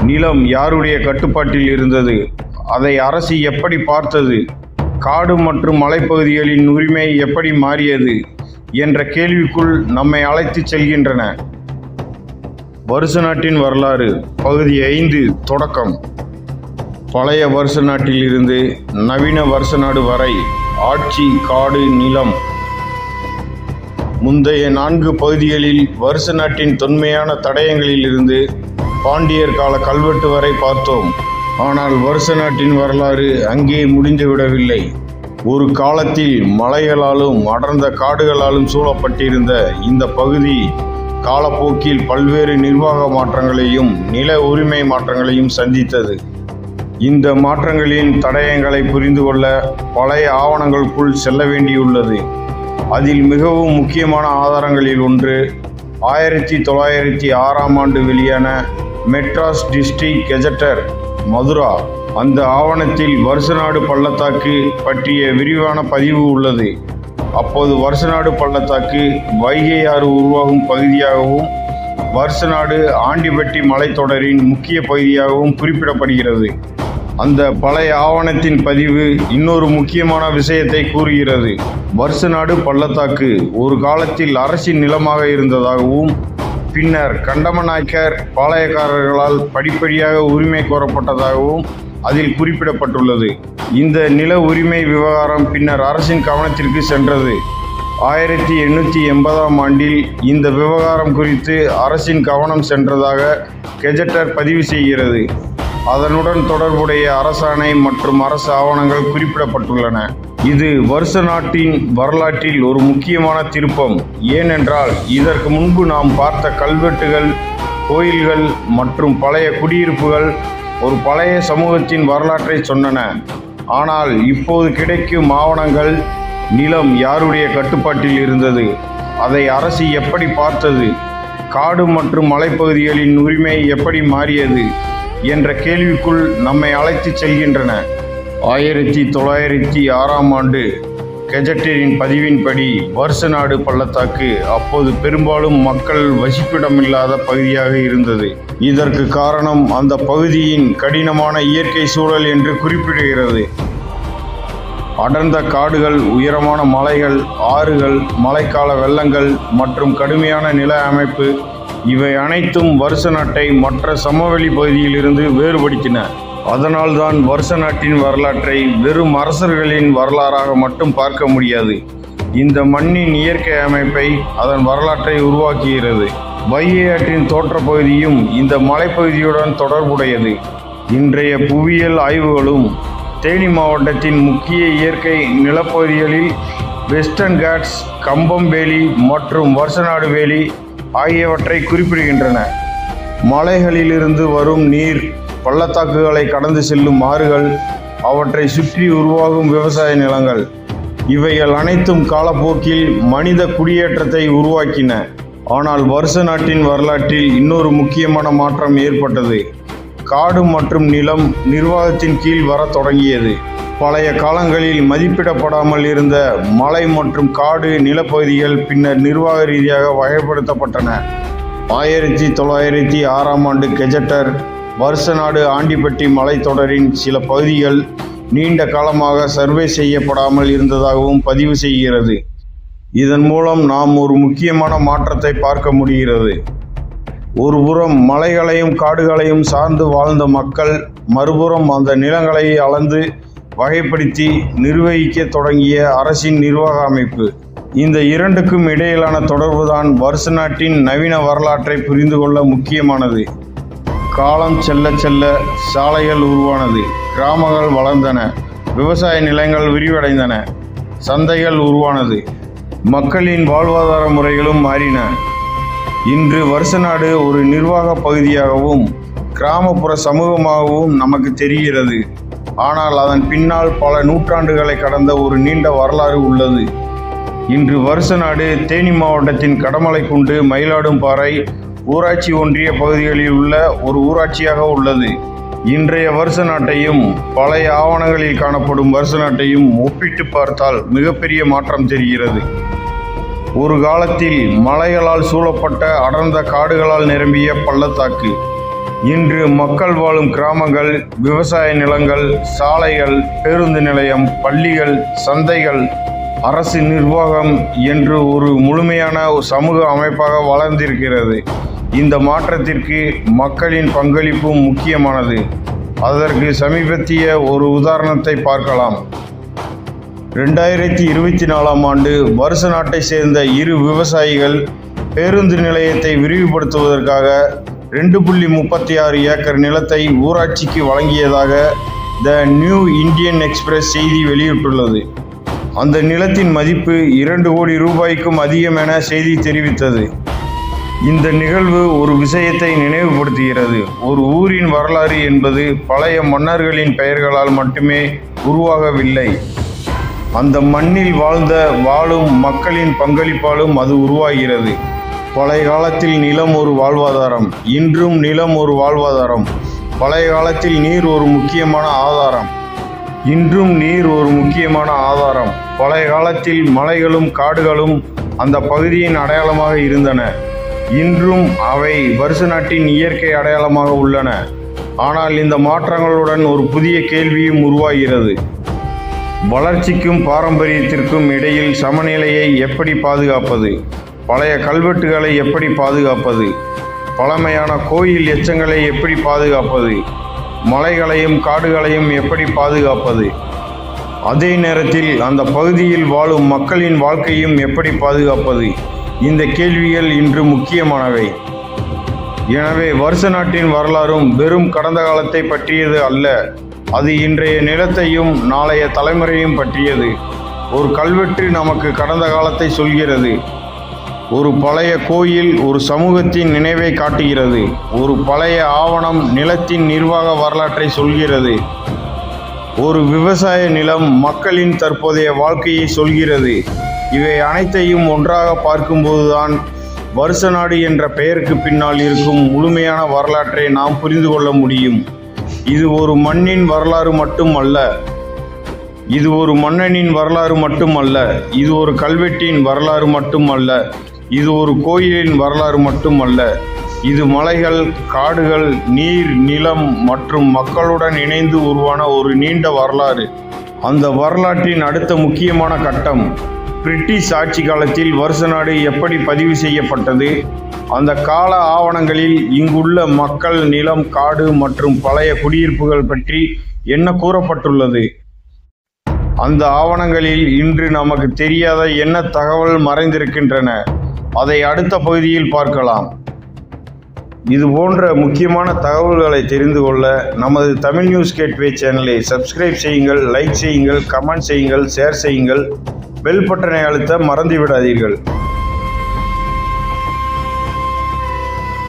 நிலம் யாருடைய கட்டுப்பாட்டில் இருந்தது? அதை அரசு எப்படி பார்த்தது? காடு மற்றும் மலைப்பகுதிகளின் உரிமை எப்படி மாறியது என்ற கேள்விக்குள் நம்மை அழைத்துச் செல்கின்றன. வருச நாட்டின் வரலாறு பகுதி 5 தொடக்கம். பழைய வருச நாட்டில் இருந்து நவீன வருச நாடு வரை ஆட்சி, காடு, நிலம். முந்தைய 4 பகுதிகளில் வருச நாட்டின் தொன்மையான தடயங்களில் இருந்து பாண்டியர் கால கல்வெட்டு வரை பார்த்தோம். ஆனால் வருச நாட்டின் வரலாறு அங்கே முடிந்துவிடவில்லை. ஒரு காலத்தில் மலைகளாலும் அடர்ந்த காடுகளாலும் சூழப்பட்டிருந்த இந்த பகுதி காலப்போக்கில் பல்வேறு நிர்வாக மாற்றங்களையும் நில உரிமை மாற்றங்களையும் சந்தித்தது. இந்த மாற்றங்களின் தடயங்களை புரிந்து கொள்ள பழைய ஆவணங்களுக்குள் செல்ல வேண்டியுள்ளது. அதில் மிகவும் முக்கியமான ஆதாரங்களில் ஒன்று 1906ஆம் ஆண்டு வெளியான மெட்ராஸ் டிஸ்ட்ரிக்ட் கெஜெட்டர், மதுரா. அந்த ஆவணத்தில் வருசநாடு பள்ளத்தாக்கு பற்றிய விரிவான பதிவு உள்ளது. அப்போது வருசநாடு பள்ளத்தாக்கு வைகை ஆறு உருவாகும் பகுதியாகவும் வருசநாடு ஆண்டிபட்டி மலைத்தொடரின் முக்கிய பகுதியாகவும் குறிப்பிடப்படுகிறது. அந்த பழைய ஆவணத்தின் பதிவு இன்னொரு முக்கியமான விஷயத்தை கூறுகிறது. வருசநாடு பள்ளத்தாக்கு ஒரு காலத்தில் அரசின் நிலமாக இருந்ததாகவும் பின்னர் கண்டமநாயக்கர் பாளையக்காரர்களால் படிப்படியாக உரிமை கோரப்பட்டதாகவும் அதில் குறிப்பிடப்பட்டுள்ளது. இந்த நில உரிமை விவகாரம் பின்னர் அரசின் கவனத்திற்கு சென்றது. 1880ஆம் ஆண்டில் இந்த விவகாரம் குறித்து அரசின் கவனம் சென்றதாக கெஜெட்டர் பதிவு செய்கிறது. அதனுடன் தொடர்புடைய அரசாணை மற்றும் அரசு ஆவணங்கள் குறிப்பிடப்பட்டுள்ளன. இது வருச நாட்டின் வரலாற்றில் ஒரு முக்கியமான திருப்பம். ஏனென்றால் இதற்கு முன்பு நாம் பார்த்த கல்வெட்டுகள், கோயில்கள் மற்றும் பழைய குடியிருப்புகள் ஒரு பழைய சமூகத்தின் வரலாற்றை சொன்னன. ஆனால் இப்போது கிடைக்கும் ஆவணங்கள் நிலம் யாருடைய கட்டுப்பாட்டில் இருந்தது, அதை அரசு எப்படி பார்த்தது, காடு மற்றும் மலைப்பகுதிகளின் உரிமை எப்படி மாறியது என்ற கேள்விக்குள் நம்மை அழைத்துச் செல்கின்றன. 1906ஆம் ஆண்டு கெஜெட்டரின் பதிவின்படி வருசநாடு பள்ளத்தாக்கு அப்போது பெரும்பாலும் மக்கள் வசிப்பிடமில்லாத பகுதியாக இருந்தது. இதற்கு காரணம் அந்த பகுதியின் கடினமான இயற்கை சூழல் என்று குறிப்பிடுகிறது. அடர்ந்த காடுகள், உயரமான மலைகள், ஆறுகள், மழைக்கால வெள்ளங்கள் மற்றும் கடுமையான நில அமைப்பு, இவை அனைத்தும் வருச நாட்டை மற்ற சமவெளி பகுதியிலிருந்து வேறுபடுத்தின. அதனால்தான் வருச நாட்டின் வரலாற்றை வெறும் அரசர்களின் வரலாறாக மட்டும் பார்க்க முடியாது. இந்த மண்ணின் இயற்கை அமைப்பை, அதன் வரலாற்றை உருவாக்குகிறது. வைகை ஆற்றின் தோற்ற பகுதியும் இந்த மலைப்பகுதியுடன் தொடர்புடையது. இன்றைய புவியியல் ஆய்வுகளும் தேனி மாவட்டத்தின் முக்கிய இயற்கை நிலப்பகுதிகளில் வெஸ்டர்ன் காட்ஸ், கம்பம் வேலி மற்றும் வருசநாடு வேலி ஆகியவற்றை குறிப்பிடுகின்றன. மலைகளிலிருந்து வரும் நீர், பள்ளத்தாக்குகளை கடந்து செல்லும் ஆறுகள், அவற்றை சுற்றி உருவாகும் விவசாய நிலங்கள், இவைகள் அனைத்தும் காலப்போக்கில் மனித குடியேற்றத்தை உருவாக்கின. ஆனால் வருச நாட்டின் வரலாற்றில் இன்னொரு முக்கியமான மாற்றம் ஏற்பட்டது. காடு மற்றும் நிலம் நிர்வாகத்தின் கீழ் வரத் தொடங்கியது. பழைய காலங்களில் மதிப்பிடப்படாமல் இருந்த மலை மற்றும் காடு நிலப்பகுதிகள் பின்னர் நிர்வாக ரீதியாக வகைப்படுத்தப்பட்டன. 1906ஆம் ஆண்டு கெஜெட்டர் வருசநாடு ஆண்டிபட்டி மலைத்தொடரின் சில பகுதிகள் நீண்ட காலமாக சர்வே செய்யப்படாமல் இருந்ததாகவும் பதிவு செய்கிறது. இதன் மூலம் நாம் ஒரு முக்கியமான மாற்றத்தை பார்க்க முடிகிறது. ஒருபுறம் மலைகளையும் காடுகளையும் சார்ந்து வாழ்ந்த மக்கள், மறுபுறம் அந்த நிலங்களை அளந்து வகைப்படுத்தி நிர்வகிக்க தொடங்கிய அரசின் நிர்வாக அமைப்பு. இந்த இரண்டுக்கும் இடையிலான தொடர்புதான் வருச நாட்டின் நவீன வரலாற்றை புரிந்து கொள்ள முக்கியமானது. காலம் செல்ல செல்ல சாலைகள் உருவானது, கிராமங்கள் வளர்ந்தன, விவசாய நிலங்கள் விரிவடைந்தன, சந்தைகள் உருவானது, மக்களின் வாழ்வாதார முறைகளும் மாறின. இன்று வருசநாடு ஒரு நிர்வாக பகுதியாகவும் கிராமப்புற சமூகமாகவும் நமக்கு தெரிகிறது. ஆனால் அதன் பின்னால் பல நூற்றாண்டுகளை கடந்த ஒரு நீண்ட வரலாறு உள்ளது. இன்று வருசநாடு தேனி மாவட்டத்தின் கடமலைக்குண்டு, மயிலாடும்பாறை ஊராட்சி ஒன்றிய பகுதிகளில் உள்ள ஒரு ஊராட்சியாக உள்ளது. இன்றைய வருச நாட்டையும் பழைய ஆவணங்களில் காணப்படும் வருச நாட்டையும் ஒப்பிட்டு பார்த்தால் மிகப்பெரிய மாற்றம் தெரிகிறது. ஒரு காலத்தில் மலைகளால் சூழப்பட்ட அடர்ந்த காடுகளால் நிரம்பிய பள்ளத்தாக்கு, இன்று மக்கள் வாழும் கிராமங்கள், விவசாய நிலங்கள், சாலைகள், பேருந்து நிலையம், பள்ளிகள், சந்தைகள், அரசு நிர்வாகம் என்று ஒரு முழுமையான சமூக அமைப்பாக வளர்ந்திருக்கிறது. இந்த மாற்றத்திற்கு மக்களின் பங்களிப்பும் முக்கியமானது. அதற்கு சமீபத்திய ஒரு உதாரணத்தை பார்க்கலாம். 2024ஆம் ஆண்டு வருச நாட்டை சேர்ந்த இரு விவசாயிகள் பேருந்து நிலையத்தை விரிவுபடுத்துவதற்காக 2.36 ஏக்கர் நிலத்தை ஊராட்சிக்கு வழங்கியதாக த நியூ இந்தியன் எக்ஸ்பிரஸ் செய்தி வெளியிட்டுள்ளது. அந்த நிலத்தின் மதிப்பு 2 கோடி ரூபாய்க்கும் அதிகம் என செய்தி தெரிவித்தது. இந்த நிகழ்வு ஒரு விஷயத்தை நினைவுபடுத்துகிறது. ஒரு ஊரின் வரலாறு என்பது பழைய மன்னர்களின் பெயர்களால் மட்டுமே உருவாகவில்லை. அந்த மண்ணில் வாழும் மக்களின் பங்களிப்பாலும் அது உருவாகிறது. பழைய காலத்தில் நிலம் ஒரு வாழ்வாதாரம், இன்றும் நிலம் ஒரு வாழ்வாதாரம். பழைய காலத்தில் நீர் ஒரு முக்கியமான ஆதாரம், இன்றும் நீர் ஒரு முக்கியமான ஆதாரம். பழைய காலத்தில் மலைகளும் காடுகளும் அந்த பகுதியின் அடையாளமாக இருந்தன. இன்றும் அவை வருச நாட்டின் இயற்கை அடையாளமாக உள்ளன. ஆனால் இந்த மாற்றங்களுடன் ஒரு புதிய கேள்வியும் உருவாகிறது. வளர்ச்சிக்கும் பாரம்பரியத்திற்கும் இடையில் சமநிலையை எப்படி பாதுகாப்பது? பழைய கல்வெட்டுகளை எப்படி பாதுகாப்பது? பழமையான கோயில் எச்சங்களை எப்படி பாதுகாப்பது? மலைகளையும் காடுகளையும் எப்படி பாதுகாப்பது? அதே நேரத்தில் அந்த பகுதியில் வாழும் மக்களின் வாழ்க்கையும் எப்படி பாதுகாப்பது? இந்த கேள்விகள் இன்று முக்கியமானவை. எனவே வருச நாட்டின் வரலாறும் வெறும் கடந்த காலத்தை பற்றியது அல்ல, அது இன்றைய நிலத்தையும் நாளைய தலைமுறையும் பற்றியது. ஒரு கல்வெட்டு நமக்கு கடந்த காலத்தை சொல்கிறது. ஒரு பழைய கோயில் ஒரு சமூகத்தின் நினைவை காட்டுகிறது. ஒரு பழைய ஆவணம் நிலத்தின் நிர்வாக வரலாற்றை சொல்கிறது. ஒரு விவசாய நிலம் மக்களின் தற்போதைய வாழ்க்கையை சொல்கிறது. இவை அனைத்தையும் ஒன்றாக பார்க்கும்போதுதான் வருச நாடு என்ற பெயருக்கு பின்னால் இருக்கும் முழுமையான வரலாற்றை நாம் புரிந்து கொள்ள முடியும். இது ஒரு மண்ணின் வரலாறு மட்டுமல்ல, இது ஒரு மன்னனின் வரலாறு மட்டுமல்ல, இது ஒரு கல்வெட்டின் வரலாறு மட்டுமல்ல, இது ஒரு கோயிலின் வரலாறு மட்டுமல்ல. இது மலைகள், காடுகள், நீர், நிலம் மற்றும் மக்களுடன் இணைந்து உருவான ஒரு நீண்ட வரலாறு. அந்த வரலாற்றின் அடுத்த முக்கியமான கட்டம் பிரிட்டிஷ் ஆட்சி காலத்தில் வருச நாடு எப்படி பதிவு செய்யப்பட்டது? அந்த கால ஆவணங்களில் இங்குள்ள மக்கள், நிலம், காடு மற்றும் பழைய குடியிருப்புகள் பற்றி என்ன கூறப்பட்டுள்ளது? அந்த ஆவணங்களில் இன்று நமக்கு தெரியாத என்ன தகவல் மறைந்திருக்கின்றன? அதை அடுத்த பகுதியில் பார்க்கலாம். இது போன்ற முக்கியமான தகவல்களை தெரிந்து கொள்ள நமது தமிழ் நியூஸ் கேட்வே சேனலை சப்ஸ்கிரைப் செய்யுங்கள், லைக் செய்யுங்கள், கமெண்ட் செய்யுங்கள், ஷேர் செய்யுங்கள், பெல் பட்டனை அழுத்த மறந்துவிடாதீர்கள்.